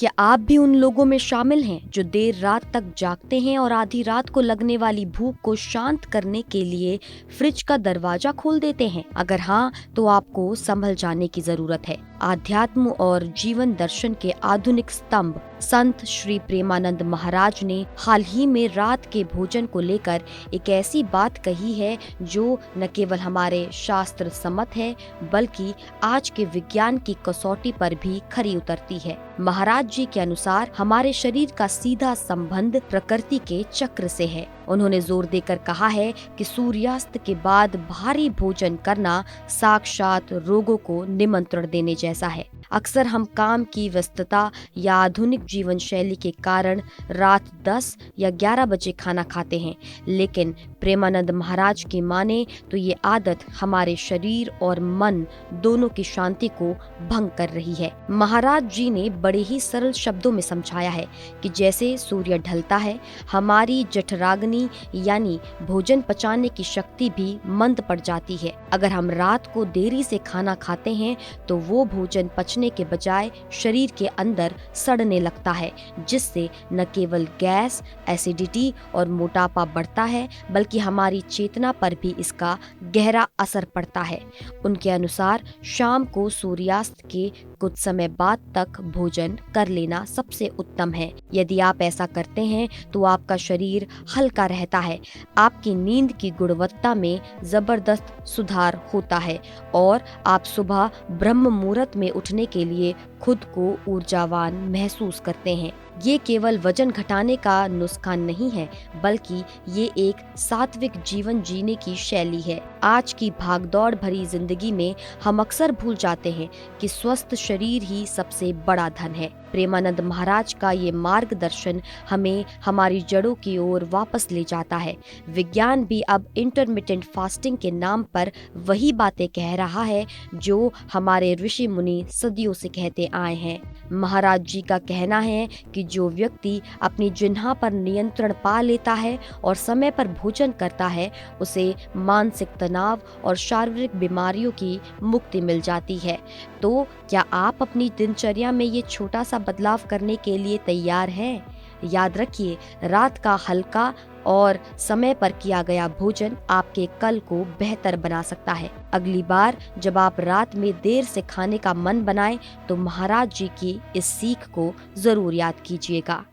क्या आप भी उन लोगों में शामिल हैं जो देर रात तक जागते हैं और आधी रात को लगने वाली भूख को शांत करने के लिए फ्रिज का दरवाजा खोल देते हैं? अगर हाँ, तो आपको संभल जाने की जरूरत है। आध्यात्म और जीवन दर्शन के आधुनिक स्तंभ संत श्री प्रेमानंद महाराज ने हाल ही में रात के भोजन को लेकर एक ऐसी बात कही है जो न केवल हमारे शास्त्र सम्मत है, बल्कि आज के विज्ञान की कसौटी पर भी खरी उतरती है। महाराज जी के अनुसार हमारे शरीर का सीधा संबंध प्रकृति के चक्र से है। उन्होंने जोर देकर कहा है कि सूर्यास्त के बाद भारी भोजन करना साक्षात रोगों को निमंत्रण देने जैसा है। अक्सर हम काम की व्यस्तता या आधुनिक जीवन शैली के कारण रात 10 या 11 बजे खाना खाते हैं, लेकिन प्रेमानंद महाराज की माने तो ये आदत हमारे शरीर और मन दोनों की शांति को भंग कर रही है। महाराज जी ने बड़े ही सरल शब्दों में समझाया है कि जैसे सूर्य ढलता है, हमारी जठराग्नि यानी भोजन पचाने की शक्ति भी मंद पड़ जाती है। अगर हम रात को देरी से खाना खाते हैं तो वो भोजन पचने के बजाय शरीर के अंदर सड़ने लगता है, जिससे न केवल गैस, एसिडिटी और मोटापा बढ़ता है, बल्कि हमारी चेतना पर भी इसका गहरा असर पड़ता है। उनके अनुसार शाम को सूर्यास्त के कुछ समय बाद तक भोजन कर लेना सबसे उत्तम है। यदि आप ऐसा करते हैं तो आपका शरीर हल्का रहता है, आपकी नींद की गुणवत्ता में जबरदस्त सुधार होता है और आप सुबह ब्रह्म मुहूर्त में उठने के लिए खुद को ऊर्जावान महसूस करते हैं। ये केवल वजन घटाने का नुस्खा नहीं है, बल्कि ये एक सात्विक जीवन जीने की शैली है। आज की भागदौड़ भरी जिंदगी में हम अक्सर भूल जाते हैं कि स्वस्थ शरीर ही सबसे बड़ा धन है। प्रेमानंद महाराज का ये मार्गदर्शन हमें हमारी जड़ों की ओर वापस ले जाता है। विज्ञान भी अब इंटरमिटेंट फास्टिंग के नाम पर वही बातें कह रहा है जो हमारे ऋषि मुनि सदियों से कहते आए हैं। महाराज जी का कहना है कि जो व्यक्ति अपनी जिह्वा पर नियंत्रण पा लेता है और समय पर भोजन करता है, उसे मानसिक तनाव और शारीरिक बीमारियों की मुक्ति मिल जाती है। तो क्या आप अपनी दिनचर्या में ये छोटा सा बदलाव करने के लिए तैयार हैं? याद रखिए, रात का हल्का और समय पर किया गया भोजन आपके कल को बेहतर बना सकता है। अगली बार जब आप रात में देर से खाने का मन बनाएं, तो महाराज जी की इस सीख को जरूर याद कीजिएगा।